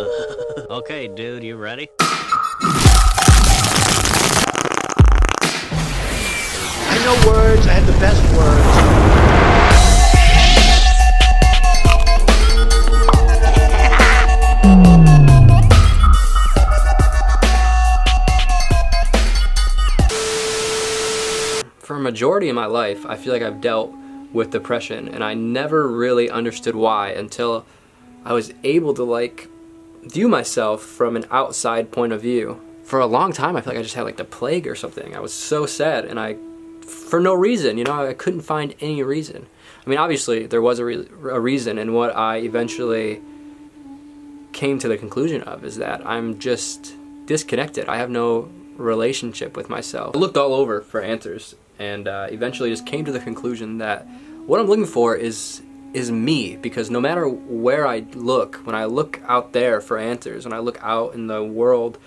Okay, dude, you ready? I know words, I have the best words. For a majority of my life, I feel like I've dealt with depression, and I never really understood why until I was able to view myself from an outside point of view. For a long time, I feel like I just had like the plague or something. I was so sad, and for no reason, you know, I couldn't find any reason. I mean, obviously there was a reason, and what I eventually came to the conclusion of is that I'm just disconnected. I have no relationship with myself. I looked all over for answers, and eventually just came to the conclusion that what I'm looking for is me, because no matter where I look, when I look out there for answers, when I look out in the world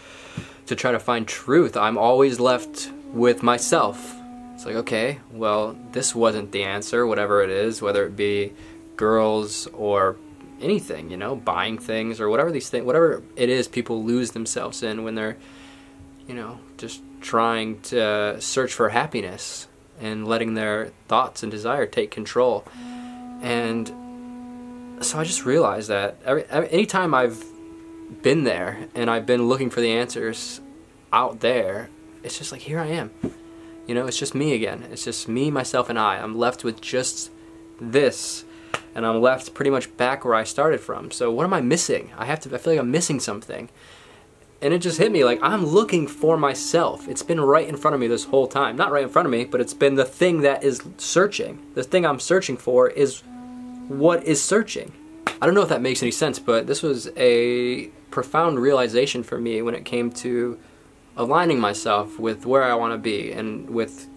to try to find truth, I'm always left with myself. It's like, okay, well, this wasn't the answer, whatever it is, whether it be girls or anything, you know, buying things or whatever whatever it is people lose themselves in when they're, you know, just trying to search for happiness and letting their thoughts and desire take control. And so I just realized that anytime I've been there and I've been looking for the answers out there, it's just like, here I am. You know, it's just me again. It's just me, myself, and I. I'm left with just this, and I'm left pretty much back where I started from. So what am I missing? I feel like I'm missing something. And it just hit me, like, I'm looking for myself. It's been right in front of me this whole time. Not right in front of me, but it's been the thing that is searching. The thing I'm searching for is what is searching. I don't know if that makes any sense, but this was a profound realization for me when it came to aligning myself with where I want to be, and with,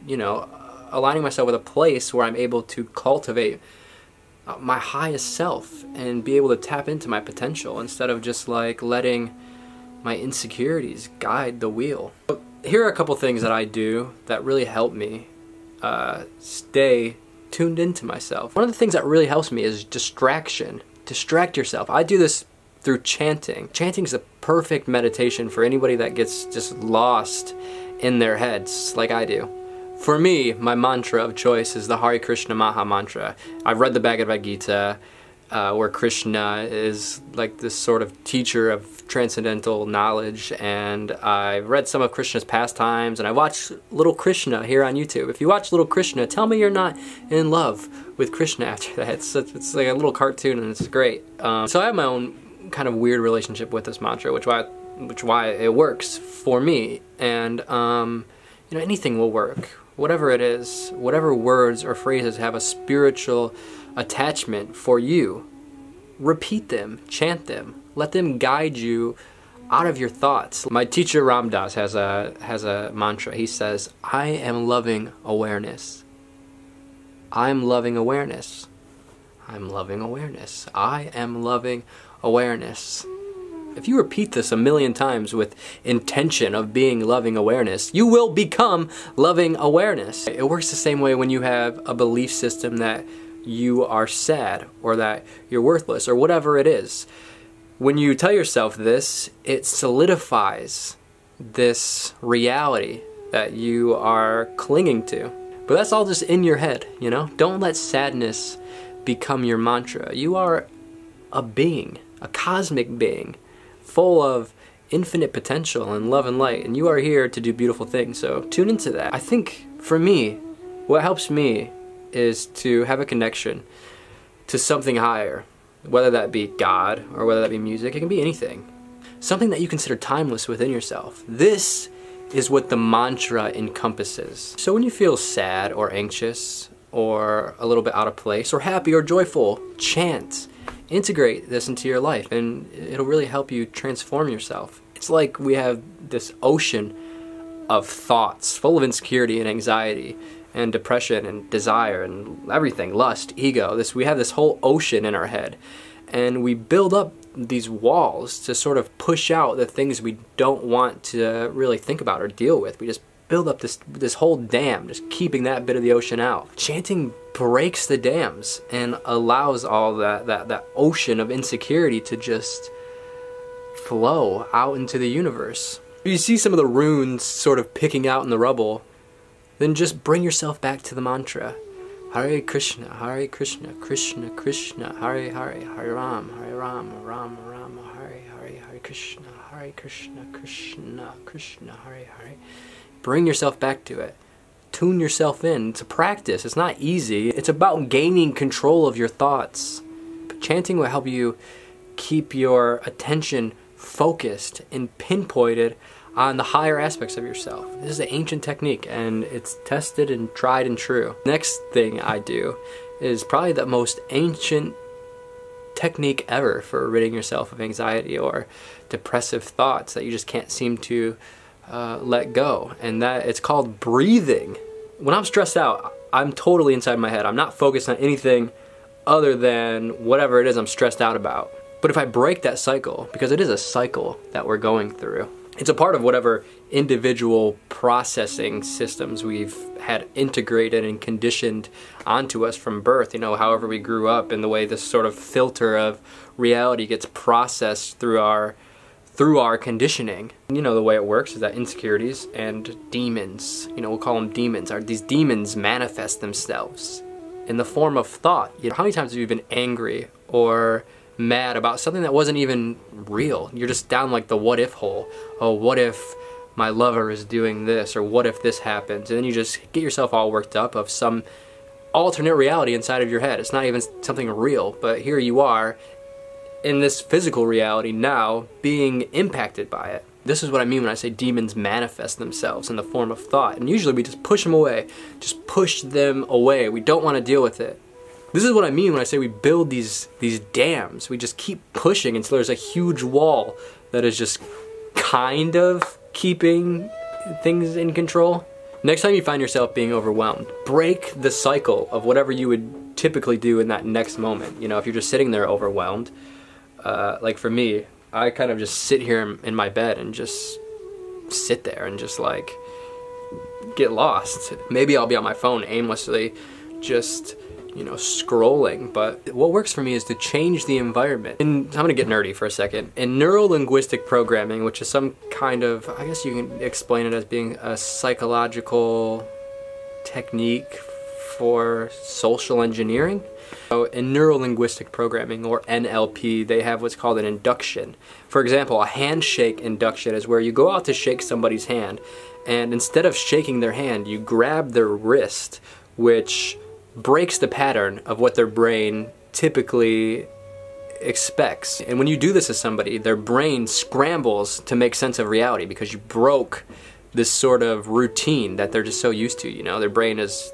you know, aligning myself with a place where I'm able to cultivate my highest self and be able to tap into my potential instead of just like letting my insecurities guide the wheel. Here are a couple things that I do that really help me stay tuned into myself. One of the things that really helps me is distraction. Distract yourself. I do this through chanting. Chanting is the perfect meditation for anybody that gets just lost in their heads like I do. For me, my mantra of choice is the Hare Krishna Maha Mantra. I've read the Bhagavad Gita, where Krishna is like this sort of teacher of transcendental knowledge, and I've read some of Krishna's pastimes, and I watched Little Krishna here on YouTube. If you watch Little Krishna, tell me you're not in love with Krishna after that. It's like a little cartoon, and it's great. So I have my own kind of weird relationship with this mantra, which why it works for me, and you know, anything will work. Whatever it is, whatever words or phrases have a spiritual attachment for you, repeat them, chant them, let them guide you out of your thoughts. My teacher Ram Dass has a mantra. He says, I am loving awareness. I'm loving awareness. I'm loving awareness. I am loving awareness. If you repeat this a million times with intention of being loving awareness, you will become loving awareness. It works the same way when you have a belief system that you are sad or that you're worthless or whatever it is. When you tell yourself this, it solidifies this reality that you are clinging to. But that's all just in your head, you know? Don't let sadness become your mantra. You are a being, a cosmic being, full of infinite potential and love and light, and you are here to do beautiful things, so tune into that. I think, for me, what helps me is to have a connection to something higher, whether that be God or whether that be music. It can be anything. Something that you consider timeless within yourself. This is what the mantra encompasses. So when you feel sad or anxious or a little bit out of place or happy or joyful, chant. Integrate this into your life, and it'll really help you transform yourself. It's like we have this ocean of thoughts full of insecurity and anxiety and depression and desire and everything, lust, ego. We have this whole ocean in our head, and we build up these walls to sort of push out the things we don't want to really think about or deal with. We just build up this whole dam, just keeping that bit of the ocean out. Chanting breaks the dams and allows all that ocean of insecurity to just flow out into the universe. If you see some of the runes sort of picking out in the rubble, then just bring yourself back to the mantra. Hare Krishna, Krishna Krishna, Hare Hare, Hare Ram, Ram Ram, Hare Hare, Hare Krishna, Krishna Krishna, Hare Hare. Bring yourself back to it. Tune yourself in. It's a practice. It's not easy. It's about gaining control of your thoughts. But chanting will help you keep your attention focused and pinpointed on the higher aspects of yourself. This is an ancient technique, and it's tested and tried and true. Next thing I do is probably the most ancient technique ever for ridding yourself of anxiety or depressive thoughts that you just can't seem to let go, and that it's called breathing. When I'm stressed out, I'm totally inside my head. I'm not focused on anything other than whatever it is I'm stressed out about. But if I break that cycle, because it is a cycle that we're going through, it's a part of whatever individual processing systems we've had integrated and conditioned onto us from birth, you know, however we grew up, and the way this sort of filter of reality gets processed through our conditioning. You know, the way it works is that insecurities and demons, you know, we'll call them demons, these demons manifest themselves in the form of thought. You know, how many times have you been angry or mad about something that wasn't even real? You're just down like the what if hole. Oh, what if my lover is doing this, or what if this happens? And then you just get yourself all worked up of some alternate reality inside of your head. It's not even something real, but here you are in this physical reality now being impacted by it. This is what I mean when I say demons manifest themselves in the form of thought. And usually we just push them away. Just push them away. We don't want to deal with it. This is what I mean when I say we build these dams. We just keep pushing until there's a huge wall that is just kind of keeping things in control. Next time you find yourself being overwhelmed, break the cycle of whatever you would typically do in that next moment. You know, if you're just sitting there overwhelmed, like for me, I kind of just sit here in my bed and just sit there and just like get lost. Maybe I'll be on my phone aimlessly, just, you know, scrolling. But what works for me is to change the environment. And I'm gonna get nerdy for a second. In neuro-linguistic programming, which is some kind of, I guess you can explain it as being a psychological technique for social engineering. So in neuro-linguistic programming, or NLP, they have what's called an induction. For example, a handshake induction is where you go out to shake somebody's hand, and instead of shaking their hand, you grab their wrist, which breaks the pattern of what their brain typically expects. And when you do this to somebody, their brain scrambles to make sense of reality because you broke this sort of routine that they're just so used to. You know, their brain has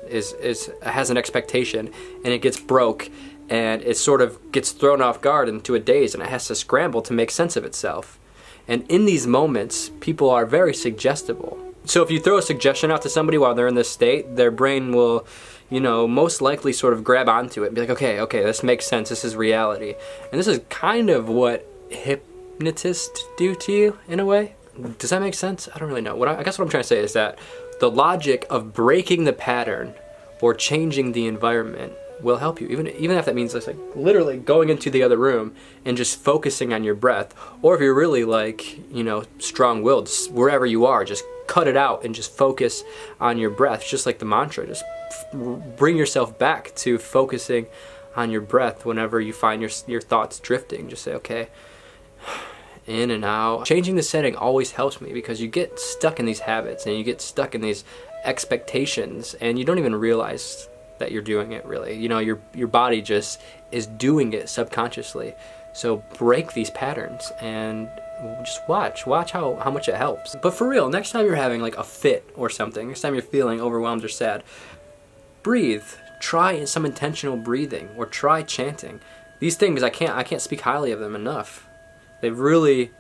an expectation, and it gets broke, and it sort of gets thrown off guard into a daze, and it has to scramble to make sense of itself. And in these moments, people are very suggestible. So if you throw a suggestion out to somebody while they're in this state, their brain will, you know, most likely sort of grab onto it and be like, okay, this makes sense, this is reality. And this is kind of what hypnotists do to you, in a way. Does that make sense? I don't really know. I guess what I'm trying to say is that the logic of breaking the pattern or changing the environment will help you, even if that means like literally going into the other room and just focusing on your breath. Or if you're really like, you know, strong-willed, wherever you are, just cut it out and just focus on your breath. Just like the mantra, just bring yourself back to focusing on your breath whenever you find your thoughts drifting. Just say, okay, in and out. Changing the setting always helps me, because you get stuck in these habits and you get stuck in these expectations, and you don't even realize that you're doing it, really. You know, your body just is doing it subconsciously. So break these patterns and just watch how much it helps. But for real, next time you're having like a fit or something, next time you're feeling overwhelmed or sad, breathe. Try some intentional breathing, or try chanting. These things, I can't speak highly of them enough. They've really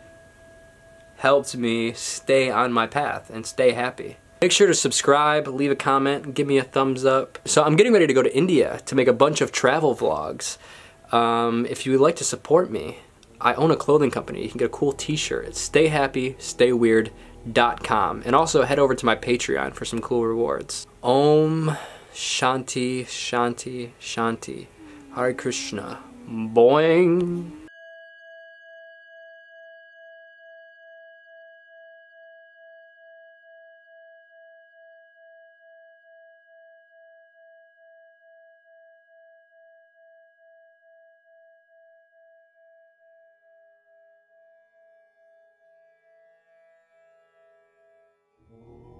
helped me stay on my path and stay happy. Make sure to subscribe, leave a comment, and give me a thumbs up. So I'm getting ready to go to India to make a bunch of travel vlogs. If you would like to support me, I own a clothing company. You can get a cool t-shirt. It's stayhappystayweird.com. And also head over to my Patreon for some cool rewards. Om Shanti Shanti Shanti. Hare Krishna. Boing. you.